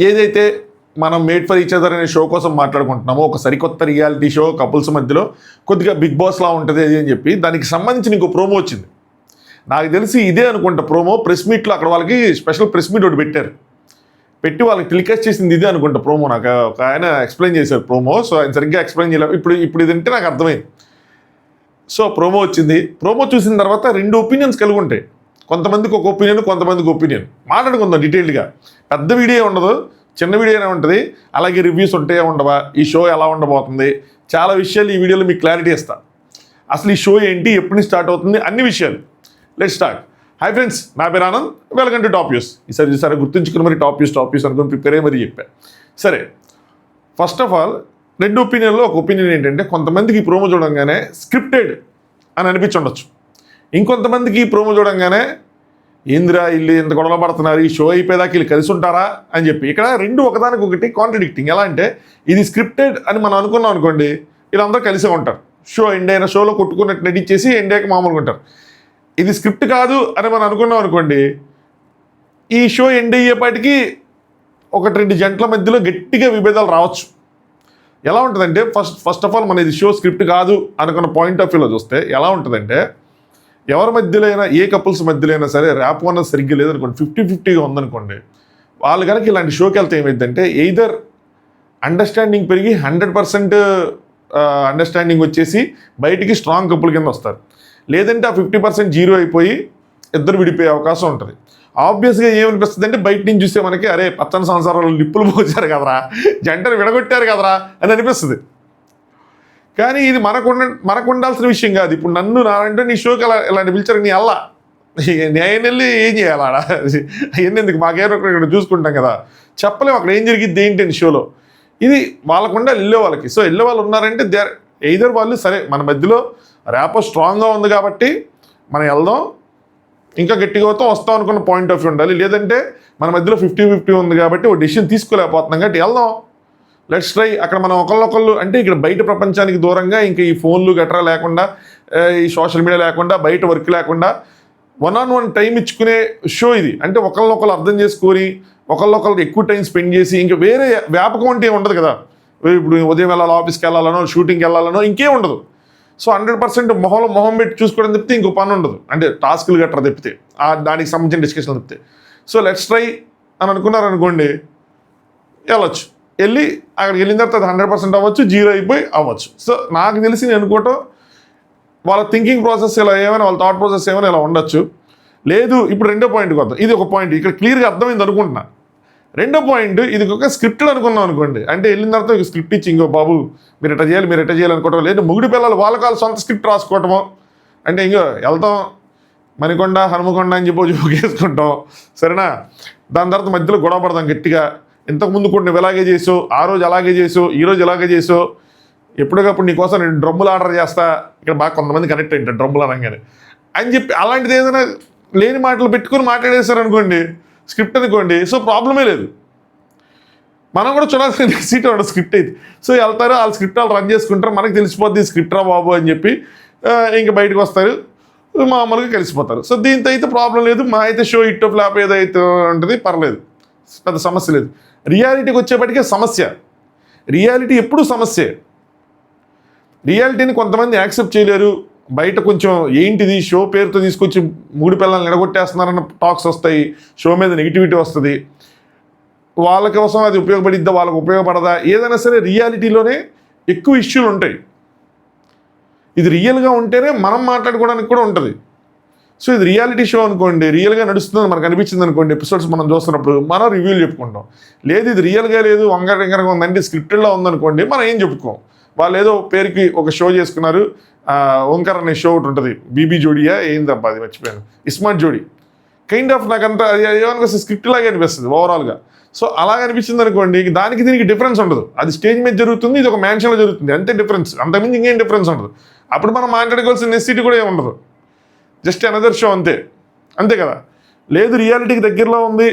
ఏదైతే మనం made for each other అనే షో కోసం మాట్లాడుకుంటున్నామో, ఒక సరికొత్త రియాలిటీ షో కపుల్స్ మధ్యలో కొద్దిగా బిగ్ బాస్లా ఉంటుంది అది అని చెప్పి దానికి సంబంధించిన ఇంకో ప్రోమో వచ్చింది. నాకు తెలిసి ఇదే అనుకుంటా ప్రోమో. ప్రెస్ మీట్లో అక్కడ వాళ్ళకి స్పెషల్ ప్రెస్ మీట్ ఒకటి పెట్టారు. పెట్టి వాళ్ళకి టెలికాస్ట్ చేసింది ఇదే అనుకుంటా ప్రోమో. నాకు ఒక ఆయన ఎక్స్ప్లెయిన్ చేశారు ప్రోమో. సో ఆయన సరిగ్గా ఎక్స్ప్లెయిన్ చేయలేదు. ఇప్పుడు ఇది అంటే నాకు అర్థమైంది. సో ప్రోమో వచ్చింది. ప్రోమో చూసిన తర్వాత 2 ఒపీనియన్స్ కలిగి ఉంటాయి. కొంతమందికి ఒక ఒపీనియన్, కొంతమందికి ఒపీనియన్. మాట్లాడుకుందాం డీటెయిల్డ్గా. పెద్ద వీడియో ఉండదు, చిన్న వీడియోనే ఉంటుంది. అలాగే రివ్యూస్ ఉంటాయో ఉండవా, ఈ షో ఎలా ఉండబోతుంది, చాలా విషయాలు ఈ వీడియోలో మీకు క్లారిటీ ఇస్తా. అసలు ఈ షో ఏంటి, ఎప్పటి నుంచి స్టార్ట్ అవుతుంది, అన్ని విషయాలు. Let's start. హాయ్ ఫ్రెండ్స్, నా పేరు Anand. Welcome to top news. ఈసారి గుర్తుంచుకుని మరి టాప్ న్యూస్ అనుకుని ప్రిపేర్ అయ్యి మరి చెప్పాను. సరే, ఫస్ట్ ఆఫ్ ఆల్ 2 ఒపీనియన్లో ఒక ఒపీనియన్ ఏంటంటే, కొంతమందికి ఈ ప్రోమో చూడంగానే స్క్రిప్టెడ్ అని అనిపించుండొచ్చు. ఇంకొంతమందికి ఈ ప్రోమో చూడంగానే ఏందిరా వీళ్ళు ఇంత గొడవ పడుతున్నారు, ఈ షో అయిపోయేదాకా వీళ్ళు కలిసి ఉంటారా అని చెప్పి. ఇక్కడ 2 ఒకదానికొకటి కాంట్రడిక్టింగ్. ఎలా అంటే, ఇది స్క్రిప్టెడ్ అని మనం అనుకున్నాం అనుకోండి, వీళ్ళందరూ కలిసే ఉంటారు. షో ఎండ్ అయిన షోలో కొట్టుకున్నట్టు నటించేసి ఎండ్ అయ్యాక మామూలుగా ఉంటారు. ఇది స్క్రిప్ట్ కాదు అని మనం అనుకున్నాం అనుకోండి, ఈ షో ఎండ్ అయ్యేపాటికి 1-2 జంటల మధ్యలో గట్టిగా విభేదాలు రావచ్చు. ఎలా ఉంటుందంటే, ఫస్ట్ ఆఫ్ ఆల్ మన ఇది షో స్క్రిప్ట్ కాదు అనుకున్న పాయింట్ ఆఫ్ వ్యూలో చూస్తే ఎలా ఉంటుందంటే, ఎవరి మధ్యలో అయినా, ఏ కపుల్స్ మధ్యలో అయినా సరే ర్యాప్ అన్నది సరిగ్గా లేదనుకోండి, 50-50గా ఉందనుకోండి, వాళ్ళు కనుక ఇలాంటి షోకి వెళ్తే ఏమైందంటే, ఎయిదర్ అండర్స్టాండింగ్ పెరిగి 100% అండర్స్టాండింగ్ వచ్చేసి బయటికి స్ట్రాంగ్ కపుల్ కింద వస్తారు. లేదంటే ఆ 50% జీరో అయిపోయి ఇద్దరు విడిపోయే అవకాశం ఉంటుంది. ఆబ్వియస్గా ఏమనిపిస్తుంది అంటే, బయట నుంచి చూస్తే మనకి అరే పచ్చని సంవత్సరాలు నిప్పులు పోసారు కదరా, జంటను విడగొట్టారు కదరా అని అనిపిస్తుంది. కానీ ఇది మనకు ఉండాల్సిన విషయం కాదు. ఇప్పుడు నన్ను నారంటే నీ షోకి ఇలాంటి పిలిచారు, నీ అల్లా నేను వెళ్ళి ఏం చేయాలి ఆడ, అవన్నీ ఎందుకు, మాకేమో ఇక్కడ చూసుకుంటాం కదా, చెప్పలేము అక్కడ ఏం జరిగిద్ది ఏంటి అని షోలో. ఇది వాళ్ళకుండా వెళ్ళే వాళ్ళకి. సో వెళ్ళే వాళ్ళు ఉన్నారంటే ఎయిదర్ వాళ్ళు సరే మన మధ్యలో ర్యాపో స్ట్రాంగ్గా ఉంది కాబట్టి మనం వెళ్దాం, ఇంకా గట్టిగా వస్తాం అనుకున్న పాయింట్ ఆఫ్ వ్యూ ఉండాలి. లేదంటే మన మధ్యలో 50-50 ఉంది కాబట్టి ఒక డెసిషన్ తీసుకోలేకపోతున్నాం కాబట్టి వెళ్దాం, లెట్స్ ట్రై. అక్కడ మనం ఒకళ్ళొకళ్ళు అంటే ఇక్కడ బయట ప్రపంచానికి దూరంగా, ఇంకా ఈ ఫోన్లు గట్రా లేకుండా, ఈ సోషల్ మీడియా లేకుండా, బయట వర్క్ లేకుండా 1-on-1 టైం ఇచ్చుకునే షో ఇది. అంటే ఒకళ్ళనొకళ్ళు అర్థం చేసుకొని ఒకళ్ళొకళ్ళకి ఎక్కువ టైం స్పెండ్ చేసి, ఇంకా వేరే వ్యాపకం అంటే ఏమి ఉండదు కదా. ఇప్పుడు ఉదయం వెళ్ళాలి, ఆఫీస్కి వెళ్ళాలనో, షూటింగ్కి వెళ్ళాలనో ఇంకేం ఉండదు. సో 100% మొహం పెట్టి చూసుకోవడం తప్పితే ఇంకో పని ఉండదు. అంటే టాస్క్లు గట్రా తప్పితే, దానికి సంబంధించిన డిస్కషన్ తప్పితే. సో లెట్స్ ట్రై అని అనుకున్నారనుకోండి, వెళ్ళొచ్చు. వెళ్ళి అక్కడికి వెళ్ళిన తర్వాత 100% అవ్వచ్చు, జీరో అయిపోయి అవ్వచ్చు. సో నాకు తెలిసి నేను అనుకోవటం, వాళ్ళ థింకింగ్ ప్రాసెస్ ఇలా ఏమైనా, వాళ్ళ థాట్ ప్రాసెస్ ఏమైనా ఇలా ఉండొచ్చు. లేదు, ఇప్పుడు 2వ పాయింట్కి వద్దాం. ఇది ఒక పాయింట్ ఇక్కడ క్లియర్గా అర్థమైంది అనుకుంటున్నా. 2వ పాయింట్, ఇది ఒక స్క్రిప్టెడ్ అనుకున్నాం అనుకోండి, అంటే వెళ్ళిన తర్వాత ఒక స్క్రిప్ట్ ఇచ్చి, ఇంకో బాబు మీరు ఎట్లా చేయాలి అనుకోవటం. లేదు, ముగ్గురు పిల్లలు వాళ్ళ సొంత స్క్రిప్ట్ రాసుకోవటమో, అంటే ఇంకో వెళ్తాం మణికొండ హనుమకొండ అని చెప్పి వేసుకుంటాం, సరేనా. దాని తర్వాత మధ్యలో గొడవ పడదాం గట్టిగా, ఇంతకుముందు కూడా నువ్వు ఇలాగే చేసావు, ఆ రోజు అలాగే చేసావు, ఈరోజు ఇలాగే చేసావు, ఎప్పటికప్పుడు నీకోసం నేను డ్రమ్ములు ఆర్డర్ చేస్తా. ఇక్కడ బాగా కొంతమంది కనెక్ట్ అయింటారు డ్రమ్ములు అనగానే అని చెప్పి, అలాంటిది ఏదైనా లేని మాటలు పెట్టుకుని మాట్లాడేస్తారు అనుకోండి, స్క్రిప్ట్ అనుకోండి. సో ప్రాబ్లమే లేదు, మనం కూడా చూడాల్సిన సీట్ అవ్వడం స్క్రిప్ట్ అయితే. సో వెళ్తారు, వాళ్ళ స్క్రిప్ట్ వాళ్ళు రన్ చేసుకుంటారు, మనకు తెలిసిపోద్ది స్క్రిప్ట్ రా బాబు అని చెప్పి, ఇంకా బయటకు వస్తారు, మామూలుగా కలిసిపోతారు. సో దీంతో అయితే ప్రాబ్లం లేదు. మా అయితే షో ఇట్ ఫ్లాప్ ఏదైతే ఉంటుంది పర్లేదు, పెద్ద సమస్య లేదు. రియాలిటీకి వచ్చేప్పటికే సమస్య. రియాలిటీ ఎప్పుడు సమస్యే. రియాలిటీని కొంతమంది యాక్సెప్ట్ చేయలేరు. బయట కొంచెం ఏంటిది షో పేరుతో తీసుకొచ్చి 3 పిల్లల్ని నిడగొట్టేస్తున్నారన్న టాక్స్ వస్తాయి, షో మీద నెగిటివిటీ వస్తుంది. వాళ్ళ కోసం అది ఉపయోగపడిద్దా, వాళ్ళకు ఉపయోగపడదా, ఏదైనా సరే రియాలిటీలోనే ఎక్కువ ఇష్యూలు ఉంటాయి. ఇది రియల్గా ఉంటేనే మనం మాట్లాడుకోవడానికి కూడా ఉంటుంది. సో ఇది రియాలిటీ షో అనుకోండి, రియల్గా నడుస్తుందని మనకు అనిపించింది అనుకోండి, ఎపిసోడ్స్ మనం చూస్తున్నప్పుడు మనం రివ్యూలు చెప్పుకుంటాం. లేదు ఇది రియల్గా లేదు, వంగరంగరంగా ఉందంటే స్క్రిప్టెడ్లో ఉందనుకోండి, మనం ఏం చెప్పుకోం. వాళ్ళు ఏదో పేరుకి ఒక షో చేసుకున్నారు, ఓంకర్ అనే షో ఒకటి ఉంటుంది, బీబీ జోడియా ఏందబ్బా అది మర్చిపోయాను, ఇస్మార్ట్ జోడి, కైండ్ ఆఫ్ నాకంతా ఏమనుకో స్క్రిప్ట్ లాగే అనిపిస్తుంది ఓవరాల్గా. సో అలాగ అనిపించింది అనుకోండి, దానికి దీనికి డిఫరెన్స్ ఉండదు. అది స్టేజ్ మీద జరుగుతుంది, ఇది ఒక మ్యాన్షన్లో జరుగుతుంది, అంతే డిఫరెన్స్, అంతకుమించి ఇంకేం డిఫరెన్స్ ఉండదు. అప్పుడు మనం మాట్లాడుకోవాల్సిన నెసిటీ కూడా ఏమి ఉండదు, జస్ట్ అనదర్ షో అంతే కదా. లేదు రియాలిటీకి దగ్గరలో ఉంది,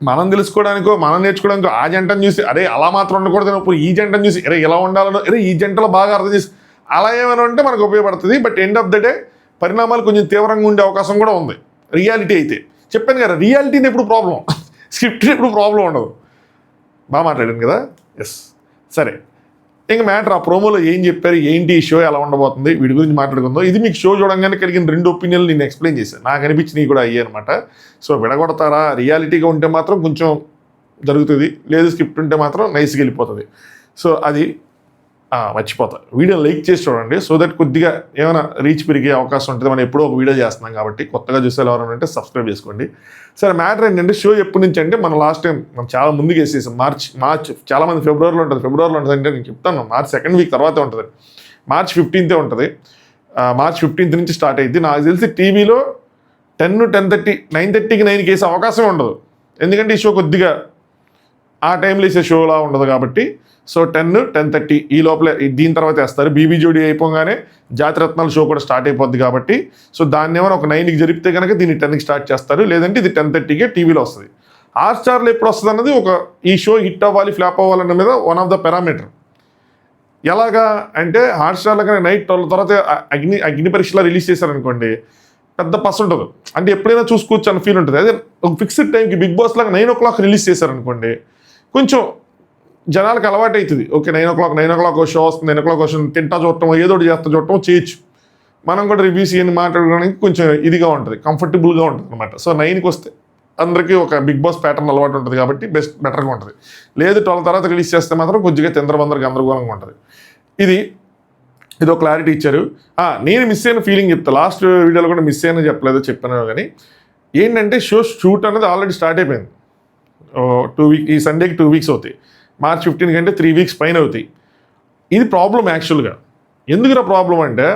మనం తెలుసుకోవడానికో మనం నేర్చుకోవడానికో ఆ జంటను చూసి అరే అలా మాత్రం ఉండకూడదు, ఇప్పుడు ఈ జంటను చూసి అరే ఎలా ఉండాలనో, అరే ఈ జంటలో బాగా అర్థం చేసి అలా ఏమైనా ఉంటే మనకు ఉపయోగపడుతుంది. But end of the day పరిణామాలు కొంచెం తీవ్రంగా ఉండే అవకాశం కూడా ఉంది రియాలిటీ అయితే. చెప్పాను కదా, రియాలిటీని ఎప్పుడు ప్రాబ్లం, స్క్రిప్ట్ ఎప్పుడు ప్రాబ్లం ఉండదు. బాగా మాట్లాడాను కదా. ఎస్, సరే. ఇంకా మ్యాటర్ ఆ ప్రోమోలో ఏం చెప్పారు, ఏంటి ఈ షో ఎలా ఉండబోతుంది, వీడి గురించి మాట్లాడుకుందాం. ఇది మీకు షో చూడంగానే కలిగిన 2 ఒపీనియన్లు నేను ఎక్స్ప్లెయిన్ చేశాను. నాకు అనిపించినవి కూడా అయ్యాయి అనమాట. సో విడగొడతారా, రియాలిటీగా ఉంటే మాత్రం కొంచెం జరుగుతుంది, లేదు స్క్రిప్ట్ ఉంటే మాత్రం నైస్గా వెళ్ళిపోతుంది. సో అది మర్చిపోతా. వీడియో లైక్ చేసి చూడండి, సో దట్ కొద్దిగా ఏమైనా రీచ్ పెరిగే అవకాశం ఉంటుంది. మనం ఎప్పుడో ఒక వీడియో చేస్తున్నాం కాబట్టి కొత్తగా చూసే ఎవరైనా ఉంటే సబ్స్క్రైబ్ చేసుకోండి. సరే, మ్యాటర్ ఏంటంటే షో ఎప్పటి నుంచి అంటే మనం లాస్ట్ టైం మనం చాలా ముందుకు వేసేసాం. మార్చ్ చాలామంది ఫిబ్రవరిలో ఉంటుంది అంటే నేను చెప్తాను మార్చ్ 2nd వీక్ తర్వాతే ఉంటుంది. మార్చ్ 15th ఉంటుంది. మార్చ్ 15th నుంచి స్టార్ట్ అయ్యింది. నాకు తెలిసి టీవీలో 10, 10:30, 9:30కి 9కి వేసే అవకాశం ఉండదు. ఎందుకంటే ఈ షో కొద్దిగా ఆ టైంలో వేసే షోలా ఉండదు కాబట్టి. సో 10, 10:30 ఈ లోపల దీని తర్వాత వేస్తారు. బీబీ జోడీ అయిపోగానే జాతిరత్నాల షో కూడా స్టార్ట్ అయిపోద్ది కాబట్టి సో దాన్ని ఏమైనా ఒక 9కి జరిపితే కనుక దీన్ని 10కి స్టార్ట్ చేస్తారు, లేదంటే ఇది 10:30కే టీవీలో వస్తుంది. హాట్స్టార్లో ఎప్పుడు వస్తుంది అన్నది ఈ షో హిట్ అవ్వాలి ఫ్లాప్ అవ్వాలన్న మీద వన్ ఆఫ్ ద పారామీటర్. ఎలాగా అంటే హాట్స్టార్లో కనుక నైట్ 12 తర్వాత అగ్ని పరీక్షలా రిలీజ్ చేశారనుకోండి, పెద్ద పస్ ఉంటుంది. అంటే ఎప్పుడైనా చూసుకోవచ్చు అన్న ఫీల్ ఉంటుంది. అదే ఒక ఫిక్స్డ్ టైంకి బిగ్ బాస్ లాగా 9 o'clock రిలీజ్ చేశారనుకోండి, కొంచెం జనాలకు అలవాటు అవుతుంది. ఓకే, 9 o'clock షో వస్తుంది, 9 o'clock తింటా చూడటం, ఏదో ఒకటి చేస్తా చూడటం చేయొచ్చు. మనం కూడా రివ్యూస్ ఇవన్నీ మాట్లాడడానికి కొంచెం ఇదిగా ఉంటుంది, కంఫర్టబుల్గా ఉంటుంది అనమాట. సో 9కి వస్తే అందరికీ ఒక బిగ్ బాస్ ప్యాటర్న్ అలవాటు ఉంటుంది కాబట్టి బెటర్గా ఉంటుంది. లేదు 12 తర్వాత రిలీజ్ చేస్తే మాత్రం కొద్దిగా గందరగోళంగా ఉంటుంది. ఇది ఒక క్లారిటీ ఇచ్చారు. నేను మిస్ అయిన ఫీలింగ్ చెప్తా. లాస్ట్ వీడియోలో కూడా మిస్ అయినా చెప్పాను కానీ ఏంటంటే షూట్ అనేది ఆల్రెడీ స్టార్ట్ అయిపోయింది. 2 weeks, ఈ సండేకి 2 weeks అవుతాయి. మార్చ్ 15 కంటే 3 weeks పైన అవుతాయి. ఇది ప్రాబ్లం యాక్చువల్గా. ఎందుకురా ప్రాబ్లం అంటే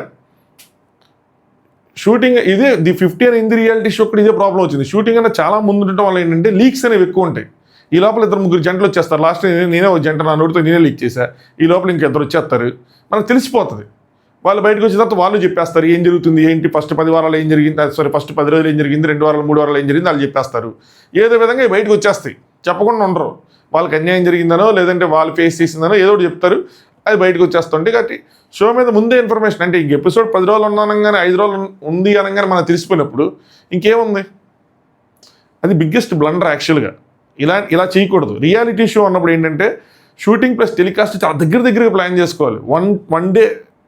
షూటింగ్ ఇదే ది 50 అని హిందీ రియాలిటీ షో కూడా ఇదే ప్రాబ్లం వచ్చింది. షూటింగ్ అనేది చాలా ముందు ఉండటం వల్ల ఏంటంటే లీక్స్ అనేవి ఎక్కువ ఉంటాయి. ఈ లోపల 2-3 జంటలు వచ్చేస్తారు. లాస్ట్ నేనే ఒక జంట నా నోటితో నేనే లీక్ చేశా, ఈ లోపల ఇంకెద్దరు వచ్చేస్తారు. మనకు తెలిసిపోతుంది. వాళ్ళు బయటకు వచ్చిన తర్వాత వాళ్ళు చెప్పేస్తారు ఏం జరుగుతుంది, ఏంటి, ఫస్ట్ 10 వారాలు ఏం జరిగింది, ఫస్ట్ 10 రోజులు ఏం జరిగింది, 2 వారాలు 3 వారాలు ఏం జరిగింది వాళ్ళు చెప్పేస్తారు. ఏదో విధంగా బయటకు వచ్చేస్తాయి, చెప్పకుండా ఉండరు. వాళ్ళకి అన్యాయం జరిగిందనో లేదంటే వాళ్ళు ఫేస్ చేసిందనో ఏదో ఒకటి చెప్తారు, అది బయటకు వచ్చేస్తుంటే. కాబట్టి షో మీద ముందే ఇన్ఫర్మేషన్ అంటే ఇంక ఎపిసోడ్ 10 రోజులు ఉన్నానగానే 5 రోజులు ఉంది అనగానే మనకు తెలిసిపోయినప్పుడు ఇంకేముంది. అది బిగ్గెస్ట్ బ్లండర్ యాక్చువల్గా. ఇలా చేయకూడదు. రియాలిటీ షో అన్నప్పుడు ఏంటంటే షూటింగ్ ప్లస్ టెలికాస్ట్ చాలా దగ్గరగా ప్లాన్ చేసుకోవాలి. One day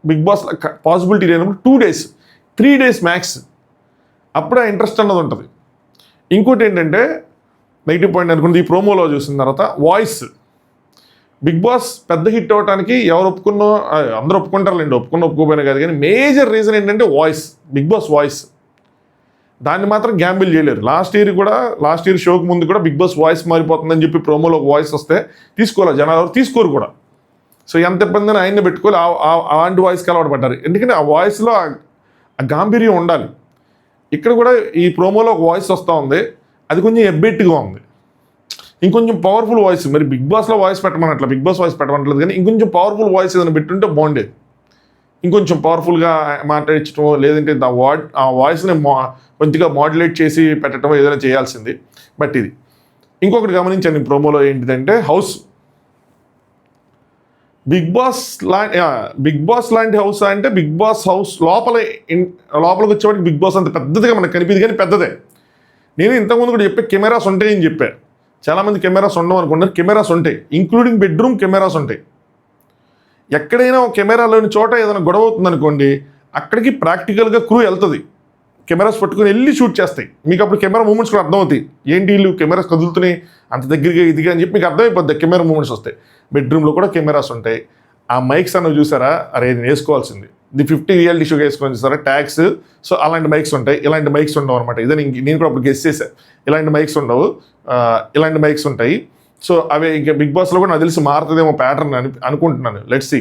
big boss possibility లేనప్పుడు 2 days 3 days మ్యాక్స్, అప్పుడే ఇంట్రెస్ట్ అన్నది ఉంటుంది. ఇంకోటి ఏంటంటే నెగిటివ్ పాయింట్ అనుకుంటే ఈ ప్రోమోలో చూసిన తర్వాత వాయిస్. బిగ్ బాస్ పెద్ద హిట్ అవ్వడానికి ఎవరు ఒప్పుకున్నో అందరూ ఒప్పుకుంటారులేండి, ఒప్పుకోపోయినా కాదు కానీ మేజర్ రీజన్ ఏంటంటే వాయిస్, బిగ్ బాస్ వాయిస్. దాన్ని మాత్రం గ్యాంబిల్ చేయలేరు. లాస్ట్ ఇయర్ షోకి ముందు కూడా బిగ్ బాస్ వాయిస్ మారిపోతుందని చెప్పి ప్రోమోలో ఒక వాయిస్ వస్తే తీసుకోవాలి జనాలు, తీసుకోరు కూడా. సో ఎంత ఇబ్బందిని ఆయన్ని పెట్టుకోవాలి, అలాంటి వాయిస్కి అలవాటు పడ్డారు. ఎందుకంటే ఆ వాయిస్లో ఆ గాంభీర్యం ఉండాలి. ఇక్కడ కూడా ఈ ప్రోమోలో ఒక వాయిస్ వస్తూ ఉంది, అది కొంచెం ఎబ్బెట్టుగా ఉంది. ఇంకొంచెం పవర్ఫుల్ వాయిస్, మరి బిగ్ బాస్లో వాయిస్ పెట్టమన్నట్ల, బిగ్ బాస్ వాయిస్ పెట్టమనట్లేదు కానీ ఇంకొంచెం పవర్ఫుల్ వాయిస్ ఏదైనా పెట్టుంటే బాగుండేది. ఇంకొంచెం పవర్ఫుల్గా మాట్లాడించడం, లేదంటే ఆ వాయిస్ని కొద్దిగా మాడ్యులేట్ చేసి పెట్టడం ఏదైనా చేయాల్సింది. బట్ ఇది ఇంకొకటి గమనించండి ప్రోమోలో ఏంటిదంటే హౌస్. బిగ్ బాస్ లాంటి హౌస్ అంటే బిగ్ బాస్ హౌస్ లోపలికి వచ్చేవాడికి బిగ్ బాస్ అంత పెద్దదిగా మనకు కనిపిది కానీ పెద్దదే. నేను ఇంతకుముందు కూడా చెప్పే కెమెరాస్ ఉంటాయని చెప్పాను. చాలామంది కెమెరాస్ ఉండవు అనుకుంటారు, కెమెరాస్ ఉంటాయి. ఇంక్లూడింగ్ బెడ్రూమ్ కెమెరాస్ ఉంటాయి. ఎక్కడైనా ఒక కెమెరాలోని చోట ఏదైనా గొడవ అవుతుంది అనుకోండి, అక్కడికి ప్రాక్టికల్గా క్రూ వెళ్తుంది, కెమెరాస్ పట్టుకుని వెళ్ళి షూట్ చేస్తాయి. మీకు అప్పుడు కెమెరా మూమెంట్స్ కూడా అర్థమవుతాయి, ఏంటి వీళ్ళు కెమెరాస్ కదులుతున్నాయి అంత దగ్గరగా ఇదిగా అని చెప్పి మీకు అర్థమైపోద్ది. కెమెరా మూమెంట్స్ వస్తాయి. బెడ్రూమ్లో కూడా కెమెరాస్ ఉంటాయి. ఆ మైక్స్ అన్నవి చూసారా, అరే నేను వేసుకోవాల్సింది ది 50 రియాలిటీ షోగా వేసుకొని చూసారా ట్యాగ్స్. సో అలాంటి మైక్స్ ఉంటాయి, ఇలాంటి మైక్స్ ఉండవు అనమాట. ఇదే నేను కూడా అప్పుడు గెస్ చేశాను, ఇలాంటి మైక్స్ ఉండవు, ఇలాంటి మైక్స్ ఉంటాయి. సో అవి ఇంకా బిగ్ బాస్లో కూడా నాకు తెలిసి మారుతుందేమో ప్యాటర్న్ అనుకుంటున్నాను, లెట్స్ సీ.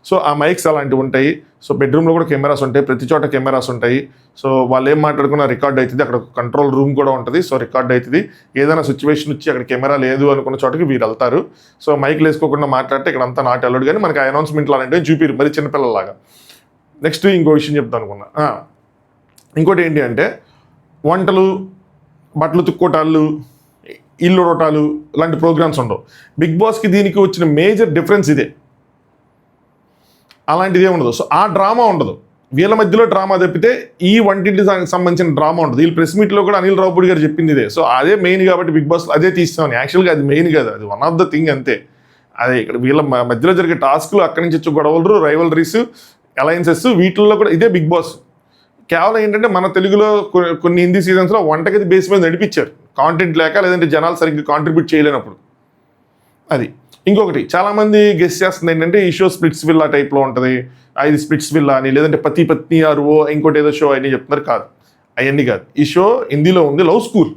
సో ఆ మైక్స్ అలాంటివి ఉంటాయి. సో బెడ్రూమ్లో కూడా కెమెరాస్ ఉంటాయి, ప్రతి చోట కెమెరాస్ ఉంటాయి. సో వాళ్ళు ఏం మాట్లాడుకున్నా రికార్డ్ అవుతుంది. అక్కడ కంట్రోల్ రూమ్ కూడా ఉంటుంది, సో రికార్డ్ అవుతుంది. ఏదైనా సిచ్యువేషన్ వచ్చి అక్కడ కెమెరా లేదు అనుకున్న చోటకి వీరు వెళ్తారు. సో మైక్లు వేసుకోకుండా మాట్లాడితే ఇక్కడ అంతా నాట్ అలౌడ్, కానీ మనకి అనౌన్స్మెంట్లు అలాంటివి చూపిరు మరి చిన్నపిల్లలాగా. నెక్స్ట్ ఇంకో విషయం చెప్తాను అనుకున్నా. ఇంకోటి ఏంటి అంటే వంటలు, బట్టలు తుక్కోటాలు, ఇల్లు రోటాలు ఇలాంటి ప్రోగ్రామ్స్ ఉండవు. బిగ్ బాస్కి దీనికి వచ్చిన మేజర్ డిఫరెన్స్ ఇదే. అలాంటిదే ఉండదు. సో ఆ డ్రామా ఉండదు. వీళ్ళ మధ్యలో డ్రామా తప్పితే ఈ వంటింటి సంబంధించిన డ్రామా ఉంటుంది. వీళ్ళు ప్రెస్ మీట్లో కూడా అనిల్ రావుపూడి గారు చెప్పింది ఇదే. సో అదే మెయిన్ కాబట్టి బిగ్ బాస్ అదే తీస్తామని. యాక్చువల్గా అది మెయిన్ కదా, అది వన్ ఆఫ్ ద థింగ్ అంతే. అదే ఇక్కడ వీళ్ళ మధ్యలో జరిగే టాస్క్లు, అక్కడి నుంచి వచ్చే గొడవలు, రైవలరీస్, అలయన్సెస్, వీటిల్లో కూడా ఇదే బిగ్ బాస్. కేవలం ఏంటంటే మన తెలుగులో కొన్ని హిందీ సీజన్స్లో వంటగది బేస్ మీద నడిపించారు, కాంటెంట్ లేక, లేదంటే జనాలు సరిగ్గా కాంట్రిబ్యూట్ చేయలేనప్పుడు. అది ఇంకొకటి చాలామంది గెస్ చేస్తుంది ఏంటంటే ఈ షో స్ప్లిట్స్ విల్లా టైప్లో ఉంటుంది, ఇది స్ప్లిట్స్ విల్లా అని, లేదంటే పతి పత్ని ఆరువో ఇంకోటి ఏదో షో అని చెప్తున్నారు. కాదు, అవన్నీ కాదు. ఈ షో హిందీలో ఉంది, లవ్ స్కూల్.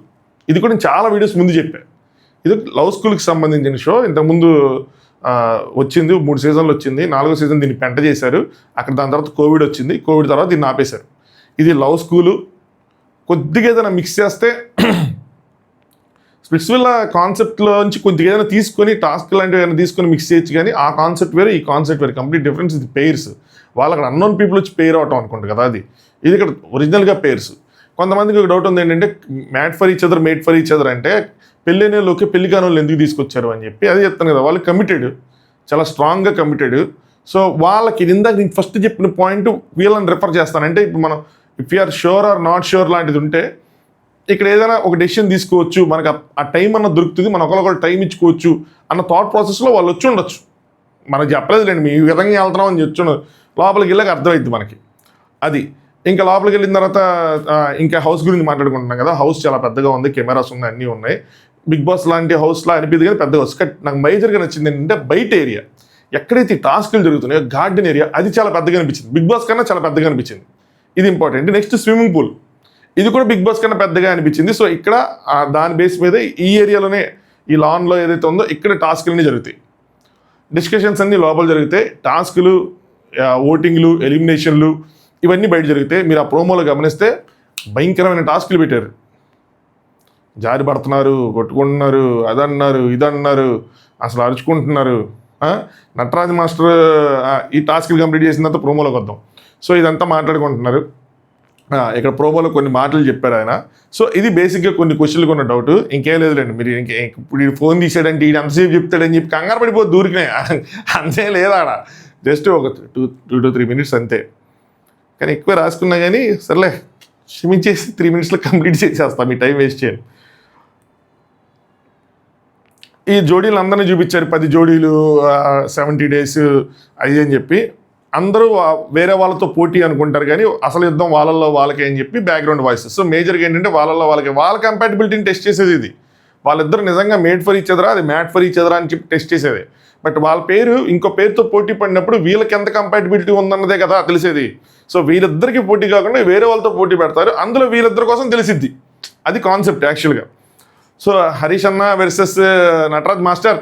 ఇది కూడా నేను చాలా వీడియోస్ ముందు చెప్పాను. ఇది లవ్ స్కూల్కి సంబంధించిన షో. ఇంతకుముందు వచ్చింది, 3 సీజన్లు వచ్చింది, 4వ సీజన్ దీన్ని పెంట చేశారు. అక్కడ దాని తర్వాత కోవిడ్ వచ్చింది, కోవిడ్ తర్వాత దీన్ని ఆపేశారు. ఇది లవ్ స్కూలు. కొద్దిగా ఏదైనా మిక్స్ చేస్తే స్ప్లిట్స్ విల్లా కాన్సెప్ట్లోంచి కొద్దిగా ఏదైనా తీసుకొని టాస్క్ లాంటివి ఏదైనా తీసుకొని మిక్స్ చేయొచ్చు, కానీ ఆ కాన్సెప్ట్ వేరే, ఈ కాన్సెప్ట్ వేరే, కంప్లీట్ డిఫరెన్స్. ఇది పెయిర్స్. వాళ్ళు అక్కడ అన్నోన్ పీపుల్ వచ్చి పెయిర్ అవటం అనుకుంటారు కదా, అది. ఇది ఇక్కడ ఒరిజినల్గా పెయిర్స్. కొంతమందికి ఒక డౌట్ ఉంది ఏంటంటే made for each other, made for each other అంటే పెళ్ళైన వాళ్ళకి పెళ్లి కాని వాళ్ళు ఎందుకు తీసుకొచ్చారు అని చెప్పి అదే చెప్తాను కదా. వాళ్ళు కమిటెడ్, చాలా స్ట్రాంగ్గా కమిటెడ్. సో వాళ్ళకి ఇందాక నేను ఫస్ట్ చెప్పిన పాయింట్ వీళ్ళని రిఫర్ చేస్తాను. అంటే ఇప్పుడు మనం if you're sure or not sure లాంటిది ఉంటే ఇక్కడ ఏదైనా ఒక డెసిషన్ తీసుకోవచ్చు, మనకు ఆ టైం అన్న దొరుకుతుంది, మనం ఒకరికొకరు టైం ఇచ్చుకోవచ్చు అన్న థాట్ ప్రాసెస్లో వాళ్ళు వచ్చి ఉండొచ్చు. మనకు చెప్పలేదులేండి, మీ విధంగా వెళ్తున్నాం అని చెప్పి లోపలికి వెళ్ళాక అర్థమైద్ది మనకి. అది ఇంకా లోపలికి వెళ్ళిన తర్వాత ఇంకా హౌస్ గురించి మాట్లాడుకుంటున్నాం కదా. హౌస్ చాలా పెద్దగా ఉంది, కెమెరాస్ ఉన్నాయి, అన్నీ ఉన్నాయి. బిగ్ బాస్ లాంటి హౌస్లా అనిపించింది కానీ పెద్ద హౌస్. నాకు మేజర్గా నచ్చింది ఏంటంటే బయట ఏరియా, ఎక్కడైతే టాస్క్లు జరుగుతున్నాయో గార్డెన్ ఏరియా, అది చాలా పెద్దగా అనిపించింది. బిగ్ బాస్ కన్నా చాలా పెద్దగా అనిపించింది. ఇది ఇంపార్టెంట్. నెక్స్ట్ స్విమ్మింగ్ పూల్, ఇది కూడా బిగ్ బాస్ కన్నా పెద్దగా అనిపించింది. సో ఇక్కడ దాని బేస్ మీద ఈ ఏరియాలోనే, ఈ లాన్లో ఏదైతే ఉందో ఇక్కడ టాస్క్లన్నీ జరుగుతాయి, డిస్కషన్స్ అన్నీ లోపల జరుగుతాయి, టాస్కులు, ఓటింగ్లు, ఎలిమినేషన్లు ఇవన్నీ బయట జరుగుతాయి. మీరు ఆ ప్రోమోలో గమనిస్తే భయంకరమైన టాస్కులు పెట్టారు. జారి పడుతున్నారు, కొట్టుకుంటున్నారు, అదన్నారు, ఇదన్నారు, అసలు అరుచుకుంటున్నారు. నటరాజ్ మాస్టర్ ఈ టాస్క్లు కంప్లీట్ చేసిన తర్వాత ప్రోమోలోకి వద్దాం. సో ఇదంతా మాట్లాడుకుంటున్నారు. ఇక్కడ ప్రోమోలో కొన్ని మాటలు చెప్పారు ఆయన. సో ఇది బేసిక్గా కొన్ని క్వశ్చన్లు ఉన్న డౌట్, ఇంకేం లేదులేండి. మీరు ఇప్పుడు ఫోన్ తీసాడంటే ఈడు ఎంతసేపు చెప్తాడని చెప్పి కంగారు పడిపోయి దూరికినాయి, అంతే లేదా ఆడ. జస్ట్ ఒక 2 to 3 minutes అంతే. కానీ ఎక్కువ రాసుకున్నా కానీ సర్లే క్షమించేసి 3 minutesలో కంప్లీట్ చేసేస్తాం, మీ టైం వేస్ట్ చేయండి. ఈ జోడీలు అందరినీ చూపించారు, 10 జోడీలు, 70 days అది అని చెప్పి. అందరూ వేరే వాళ్ళతో పోటీ అనుకుంటారు కానీ అసలు యుద్ధం వాళ్ళల్లో వాళ్ళకే అని చెప్పి బ్యాక్గ్రౌండ్ వాయిసెస్. సో మేజర్గా ఏంటంటే వాళ్ళల్లో వాళ్ళకి, వాళ్ళ కంపాటిబిలిటీని టెస్ట్ చేసేది ఇది. వాళ్ళిద్దరు నిజంగా మేడ్ ఫర్ ఈచ్ అదరా, అది మ్యాట్ ఫర్ ఈచ్ అదరా అని చెప్పి టెస్ట్ చేసేది. బట్ వాళ్ళ పేరు ఇంకో పేరుతో పోటీ పడినప్పుడు వీళ్ళకి ఎంత కంపాటిబిలిటీ ఉందన్నదే కదా తెలిసేది. సో వీళ్ళిద్దరికి పోటీ కాకుండా వేరే వాళ్ళతో పోటీ పెడతారు, అందులో వీళ్ళిద్దరి కోసం తెలిసిద్ది. అది కాన్సెప్ట్ యాక్చువల్గా. సో హరీష్ అన్న వర్సెస్ నటరాజ్ మాస్టర్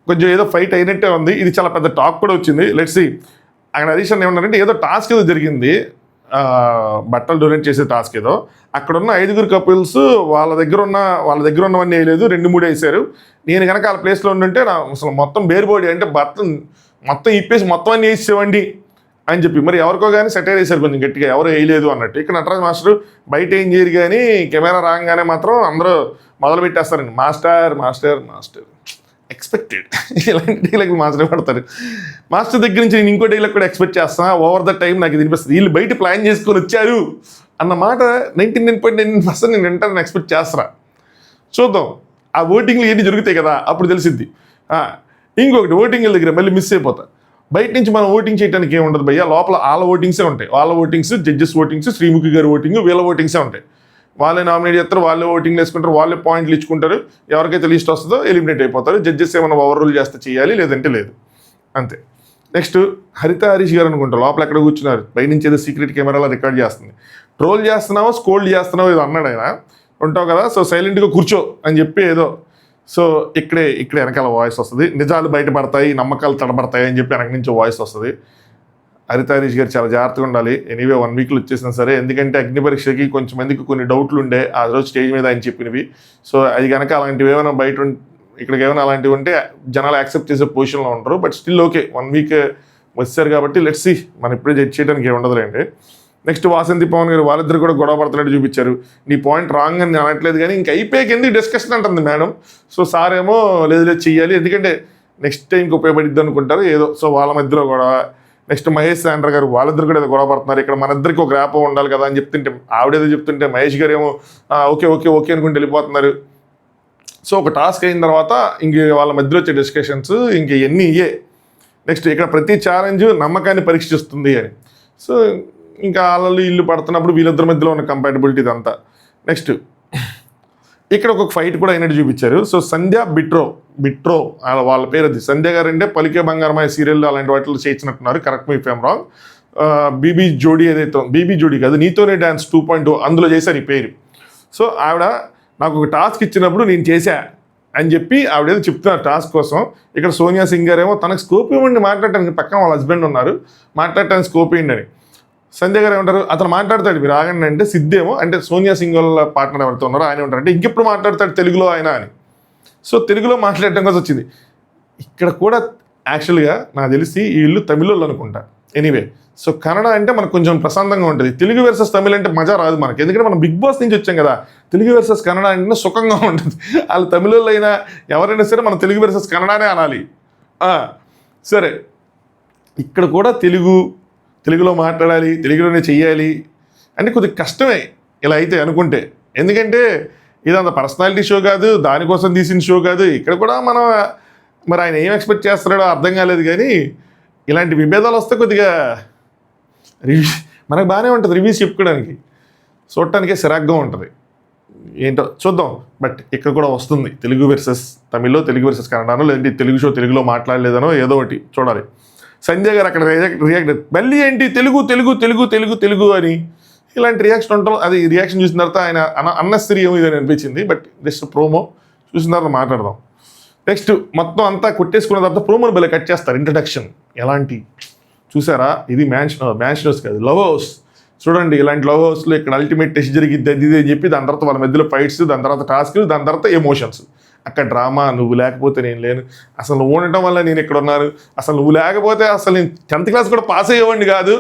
కొంచెం ఏదో ఫైట్ అయినట్టే ఉంది. ఇది చాలా పెద్ద టాక్ కూడా వచ్చింది. Let's see. అక్కడ హరీష్ అన్న ఏమన్నారంటే ఏదో టాస్క్ ఏదో జరిగింది, బట్టలు డొనేట్ చేసే టాస్క్ ఏదో. అక్కడున్న 5 కపుల్స్ వాళ్ళ దగ్గర ఉన్నవన్నీ వేయలేదు, 2-3 వేసారు. నేను కనుక వాళ్ళ ప్లేస్లో ఉండుంటే నా అసలు మొత్తం బేర్ బాడీ అంటే బట్టలు మొత్తం ఇప్పేసి మొత్తం అన్నీ వేసేవండి అని చెప్పి. మరి ఎవరికో కానీ సెటైర్ వేసారు కొంచెం గట్టిగా, ఎవరు వేయలేదు అన్నట్టు. ఇక్కడ నటరాజ్ మాస్టర్ బయట ఏం చేయరు కానీ కెమెరా రాగానే మాత్రం అందరూ మొదలు పెట్టేస్తారండి, మాస్టర్ మాస్టర్ మాస్టర్. ఎక్స్పెక్టెడ్ ఇలాంటి డైలాగ్ మాస్టర్ పడతారు. మాస్టర్ దగ్గర నుంచి నేను ఇంకో డైలాగ్ కూడా ఎక్స్పెక్ట్ చేస్తాను. ఓవర్ ద టైం నాకు ఇది అనిపిస్తుంది, వీళ్ళు బయట ప్లాన్ చేసుకొని వచ్చారు అన్న మాట 99.9% నేను వెంటనే ఎక్స్పెక్ట్ చేస్తాను. చూద్దాం, ఆ ఓటింగ్లు ఏంటి జరుగుతాయి కదా, అప్పుడు తెలిసిద్ది. ఇంకొకటి, ఓటింగ్ల దగ్గర మళ్ళీ మిస్ అయిపోతా. బయట నుంచి మనం ఓటింగ్ చేయడానికి ఏముండదు భయ్యా, లోపల వాళ్ళ ఓటింగ్సే ఉంటాయి. వాళ్ళ ఓటింగ్స్, జడ్జెస్ ఓటింగ్స్, శ్రీముఖి గారి ఓటింగ్, వీళ్ళ ఓటింగ్సే ఉంటాయి. వాళ్ళే నామినేట్ చేస్తారు, వాళ్ళే ఓటింగ్ వేసుకుంటారు, వాళ్ళే పాయింట్లు ఇచ్చుకుంటారు. ఎవరికైతే లిస్ట్ వస్తుందో ఎలిమినేట్ అయిపోతారు. జడ్జెస్ ఏమైనా ఓవర్ రూల్ చేస్తే చేయాలి, లేదంటే లేదు, అంతే. నెక్స్ట్ హరిత హరీష్ గారు అనుకుంటారు, లోపల ఎక్కడ కూర్చున్నారు, పైనుంచి ఏదో సీక్రెట్ కెమెరాలో రికార్డ్ చేస్తుంది. ట్రోల్ చేస్తున్నావో స్కోల్డ్ చేస్తున్నావో ఏదో అన్నాడు ఆయన. ఉంటావు కదా, సో సైలెంట్గా కూర్చో అని చెప్పి ఏదో. సో ఇక్కడ వెనకాల వాయిస్ వస్తుంది, నిజాలు బయటపడతాయి, నమ్మకాలు తడబడతాయి అని చెప్పి వెనక నుంచి వాయిస్ వస్తుంది. హరిత హరీష్ గారు చాలా జాగ్రత్తగా ఉండాలి. ఎనీవే 1 weekలో వచ్చేసినా సరే, ఎందుకంటే అగ్ని పరీక్షకి కొంచెం మందికి కొన్ని డౌట్లు ఉండే ఆ రోజు స్టేజ్ మీద ఆయన చెప్పినవి. సో అది కనుక అలాంటివి ఏమైనా బయట ఇక్కడికి ఏమైనా అలాంటివి ఉంటే జనాలు యాక్సెప్ట్ చేసే పొజిషన్లో ఉంటారు. బట్ స్టిల్ ఓకే, 1 week వచ్చారు కాబట్టి లెట్స్ సీ. మనం ఇప్పుడే జడ్జ్ చేయడానికి ఏముండదులేండి. నెక్స్ట్ వాసంతి పవన్ గారు, వాళ్ళిద్దరు కూడా గొడవ పడుతున్నట్టు చూపించారు. నీ పాయింట్ రాంగ్ అని అనట్లేదు కానీ ఇంకా అయిపోయాక ఎందుకు డిస్కషన్ అంటుంది మేడం. సో సార్ ఏమో లేదు చెయ్యాలి, ఎందుకంటే నెక్స్ట్ టైంకి ఉపయోగపడిద్ది అనుకుంటారు ఏదో. సో వాళ్ళ మధ్యలో గొడవ, నెక్స్ట్ మహేష్ శాండ్ర గారు వాళ్ళిద్దరు కూడా ఏదో గొడవ పడుతున్నారు. ఇక్కడ మన ఇద్దరికి ఒక ర్యాప్ ఉండాలి కదా అని చెప్తుంటే ఆవిడేదో చెప్తుంటే మహేష్ గారు ఏమో ఓకే ఓకే ఓకే అనుకుంటూ వెళ్ళిపోతున్నారు. సో ఒక టాస్క్ అయిన తర్వాత ఇంక వాళ్ళ మధ్యలో వచ్చే డిస్కషన్స్ ఇంక ఎన్ని ఇయ్యే. నెక్స్ట్ ఇక్కడ ప్రతి ఛాలెంజ్ నమ్మకాన్ని పరీక్షిస్తుంది అని. సో ఇంకా వాళ్ళు ఇల్లు పడుతున్నప్పుడు వీళ్ళిద్దరి మధ్యలో ఉన్న కంపాటబిలిటీ ఇదంతా. నెక్స్ట్ ఇక్కడ ఒక ఫైట్ కూడా అయినట్టు చూపించారు. సో సంధ్య బిట్రో వాళ్ళ పేరు అది. సంధ్య గారు అంటే పలికే బంగారమాయ సీరియల్ అలాంటి వాటిలో చేయించినట్టున్నారు, కరెక్ట్ మీ ఫేమ్ రాంగ్. బీబీ జోడీ ఏదైతే బీబీ జోడీ కాదు నీతోనే డ్యాన్స్ 2.0 అందులో చేశారు ఈ పేరు. సో ఆవిడ నాకు ఒక టాస్క్ ఇచ్చినప్పుడు నేను చేశా అని చెప్పి ఆవిడేదో చెప్తున్నారు టాస్క్ కోసం. ఇక్కడ సోనియా సింగ్ గారు ఏమో తనకు స్కోప్ ఇవ్వండి మాట్లాడటానికి, పక్కన వాళ్ళ హస్బెండ్ ఉన్నారు మాట్లాడటానికి స్కోప్ ఇవ్వండి అని. సంధ్య గారు ఏమంటారు అతను మాట్లాడతాడు మీరు ఆగండి అంటే, సిద్ధేమో అంటే సోనియా సింగ్ వాళ్ళ పార్ట్నర్ ఎవరితో ఉన్నారో ఆయన ఉంటారు అంటే ఇంకెప్పుడు మాట్లాడతాడు తెలుగులో ఆయన అని. సో తెలుగులో మాట్లాడటం కోసం వచ్చింది. ఇక్కడ కూడా యాక్చువల్గా నాకు తెలిసి ఈ ఇల్లు తమిళోళ్ళు అనుకుంటా. ఎనీవే సో కన్నడ అంటే మనకు కొంచెం ప్రశాంతంగా ఉంటుంది. తెలుగు వర్సెస్ తమిళ్ అంటే మజా రాదు మనకి, ఎందుకంటే మనం బిగ్ బాస్ నుంచి వచ్చాం కదా. తెలుగు వర్సెస్ కన్నడ అంటే సుఖంగా ఉంటుంది. వాళ్ళు తమిళోళ్ళు అయినా ఎవరైనా సరే మనం తెలుగు వర్సెస్ కన్నడనే అనాలి. సరే ఇక్కడ కూడా తెలుగులో మాట్లాడాలి, తెలుగులోనే చెయ్యాలి అంటే కొద్దిగా కష్టమే ఇలా అయితే అనుకుంటే. ఎందుకంటే ఇదంత పర్సనాలిటీ షో కాదు, దానికోసం తీసిన షో కాదు. ఇక్కడ కూడా మనం మరి ఆయన ఏం ఎక్స్పెక్ట్ చేస్తున్నాడో అర్థం కాలేదు. కానీ ఇలాంటి విభేదాలు వస్తే కొద్దిగా మనకు బాగానే ఉంటుంది రివ్యూస్ చెప్పుకోవడానికి, చూడటానికే సిరాగ్గా ఉంటుంది. ఏంటో చూద్దాం. బట్ ఇక్కడ కూడా వస్తుంది తెలుగు వర్సెస్ తమిళ్లో, తెలుగు వర్సెస్ కన్నడనో, లేదంటే తెలుగు షో తెలుగులో మాట్లాడలేదనో ఏదో ఒకటి చూడాలి. సంజయ్ గారు అక్కడ రియాక్ట్ మళ్ళీ ఏంటి తెలుగు తెలుగు తెలుగు తెలుగు తెలుగు అని ఇలాంటి రియాక్షన్ ఉంటాం. అది రియాక్షన్ చూసిన తర్వాత ఆయన అన్నెసరీ ఏమో ఇదని అనిపించింది. బట్ జస్ట్ ప్రోమో చూసిన తర్వాత మాట్లాడదాం. నెక్స్ట్ మొత్తం అంతా కొట్టేసుకున్న తర్వాత ప్రోమోని భలే కట్ చేస్తారు. ఇంట్రడక్షన్ ఎలాంటి చూసారా, ఇది మ్యాచ్ హౌస్ కాదు లవ్ హౌస్. చూడండి ఇలాంటి లవ్ హౌస్లో ఇక్కడ అల్టిమేట్ టెస్ట్ జరిగిద్ది అది అని చెప్పి దాని తర్వాత వాళ్ళ మధ్యలో ఫైట్స్, దాని తర్వాత టాస్క్లు, దాని తర్వాత ఎమోషన్స్. అక్కడ డ్రామా, నువ్వు లేకపోతే నేను లేను, అసలు నువ్వు ఉండటం వల్ల నేను ఇక్కడ ఉన్నాను, అసలు నువ్వు లేకపోతే అసలు నేను 10th క్లాస్ కూడా పాస్ అయ్యేవాడిని కాదు,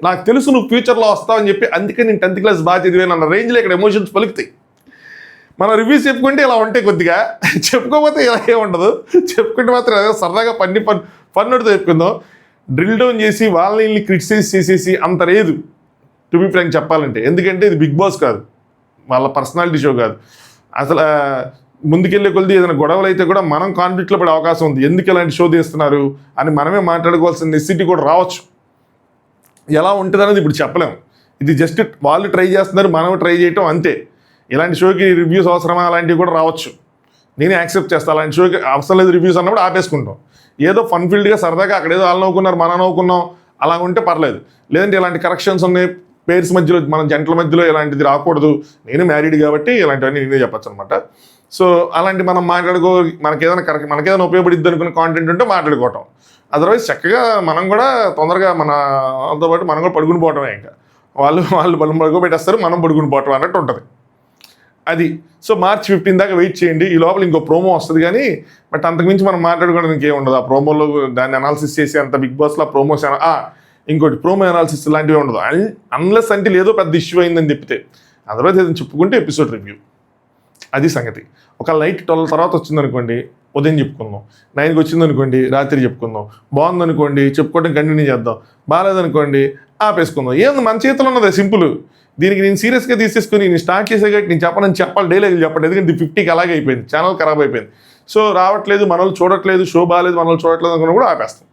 నాకు తెలుసు నువ్వు ఫ్యూచర్లో వస్తావని చెప్పి అందుకే నేను 10th క్లాస్ బాగా చదివాను అన్న రేంజ్లో ఇక్కడ ఎమోషన్స్ పలుకుతాయి. మన రివ్యూస్ చెప్పుకుంటే ఇలా ఉంటాయి కొద్దిగా, చెప్పుకోకపోతే ఇలా ఏముండదు. చెప్పుకుంటే మాత్రం అదే సరదాగా పన్నుడితో చెప్పుకుందాం. డ్రిల్ డౌన్ చేసి వాళ్ళని క్రిటిసైజ్ చేసేసి అంత లేదు టు బి ఫ్రాంక్ చెప్పాలంటే. ఎందుకంటే ఇది బిగ్ బాస్ కాదు, వాళ్ళ పర్సనాలిటీ షో కాదు. అసలు ముందుకెళ్ళే కొద్ది ఏదైనా గొడవలు అయితే కూడా మనం కాన్ఫ్లిక్ట్లో పడే అవకాశం ఉంది. ఎందుకు ఇలాంటి షో తీస్తున్నారు అని మనమే మాట్లాడుకోవాల్సిన నెసిటీ కూడా రావచ్చు. ఎలా ఉంటుంది అనేది ఇప్పుడు చెప్పలేము. ఇది జస్ట్ వాళ్ళు ట్రై చేస్తున్నారు, మనం ట్రై చేయటం అంతే. ఇలాంటి షోకి రివ్యూస్ అవసరమా అలాంటివి కూడా రావచ్చు. నేనే యాక్సెప్ట్ చేస్తాను. అలాంటి షోకి అవసరం లేదు రివ్యూస్ అన్నప్పుడు ఆపేసుకుంటాం. ఏదో ఫన్ ఫీల్డ్గా సరదాగా అక్కడ ఏదో వాళ్ళు నవ్వుకున్నారు మనం నవ్వుకున్నాం అలా ఉంటే పర్లేదు. లేదంటే ఇలాంటి కరెక్షన్స్ ఉన్నాయి పేర్స్ మధ్యలో, మన జంటల మధ్యలో ఇలాంటిది రాకూడదు. నేను మ్యారీడ్ కాబట్టి ఇలాంటివన్నీ నేనే చెప్పచ్చు అనమాట. సో అలాంటి మనం మనకేదైనా ఉపయోగపడిద్ది అనుకున్న కాంటెంట్ ఉంటే మాట్లాడుకోవటం. అదర్వైజ్ చక్కగా మనం కూడా తొందరగా మనతో పాటు మనం కూడా పడుకుని పోవటమే. ఇంకా వాళ్ళు పడుకోబెట్టేస్తారు, మనం పడుకుని పోవటం అన్నట్టు ఉంటుంది అది. సో March 15 దాకా వెయిట్ చేయండి. ఈ లోపల ఇంకో ప్రోమో వస్తుంది కానీ బట్ అంతకుమించి మనం మాట్లాడుకోవడానికి ఏమి ఉండదు. ఆ ప్రోమోలో దాన్ని అనాలిసిస్ చేసి అంత బిగ్ బాస్లో ప్రోమోస్ ఇంకోటి ప్రోమో అనాలిసిస్ ఇలాంటివి ఉండదు. అన్లెస్ అంటే ఏదో పెద్ద ఇష్యూ అయిందని చెప్తే, అదర్వైజ్ ఏదైనా చెప్పుకుంటే ఎపిసోడ్ రివ్యూ అది సంగతి. ఒక నైట్ 12 తర్వాత వచ్చిందనుకోండి ఉదయం చెప్పుకుందాం, 9కి వచ్చిందనుకోండి రాత్రి చెప్పుకుందాం, బాగుందనుకోండి చెప్పుకోవడం కంటిన్యూ చేద్దాం, బాగాలేదనుకోండి ఆపేసుకుందాం. ఏంది మన చేతిలో ఉన్నది సింపుల్. దీనికి నేను సీరియస్గా తీసేసుకుని నేను స్టార్ట్ చేసేగట్టి నేను చెప్పాలి డైలాగులు చెప్పండి. ఎందుకంటే 50కి అలాగే అయిపోయింది, ఛానల్ ఖరాబ్ అయిపోయింది. సో రావట్లేదు, మనల్ని చూడట్లేదు, షో బాగాలేదు, మనల్ని చూడట్లేదు అనుకున్నా కూడా ఆపేస్తాం.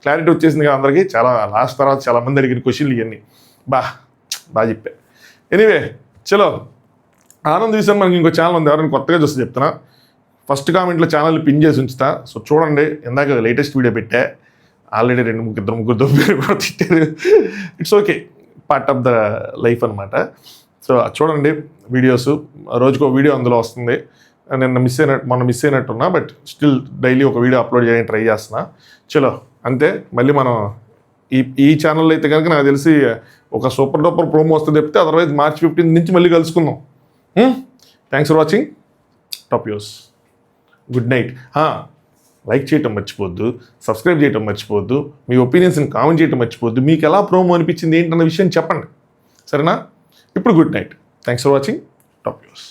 క్లారిటీ వచ్చేసింది కదా అందరికీ. లాస్ట్ తర్వాత చాలామంది అడిగిన క్వశ్చన్లు ఇవన్నీ బాగా చెప్పా. ఎనీవే చలో ఆనంద్ విషయం మనకి ఇంకో ఛానల్ ఉంది, ఎవరైనా కొత్తగా చూస్తే చెప్తున్నా. ఫస్ట్ కామెంట్లో ఛానల్ పిన్ చేసి ఉంచుతా. సో చూడండి, ఇందాక లేటెస్ట్ వీడియో పెట్టా, ఆల్రెడీ 2-3 ముగ్గురు దొబ్బేరు కూడా తిట్టారు. It's okay, part of the life అనమాట. సో చూడండి వీడియోస్, రోజుకో వీడియో అందులో వస్తుంది. మొన్న మిస్ అయినట్టున్నా, బట్ స్టిల్ డైలీ ఒక వీడియో అప్లోడ్ చేయడానికి ట్రై చేస్తున్నా. చలో అంతే. మళ్ళీ మనం ఈ ఛానల్లో అయితే కనుక నాకు తెలిసి ఒక సూపర్ డూపర్ ప్రోమో వస్తుంది చెప్తే, అదర్వైజ్ March 15 నుంచి మళ్ళీ కలుసుకుందాం. Thanks for watching. Top use. Good night. Like చేయటం మర్చిపోద్దు, సబ్స్క్రైబ్ చేయటం మర్చిపోద్దు, మీ ఒపీనియన్స్ని కామెంట్ చేయటం మర్చిపోద్దు. మీకు ఎలా ప్రోమో అనిపించింది ఏంటన్న విషయం చెప్పండి, సరేనా? ఇప్పుడు good night. Thanks for watching. Top use.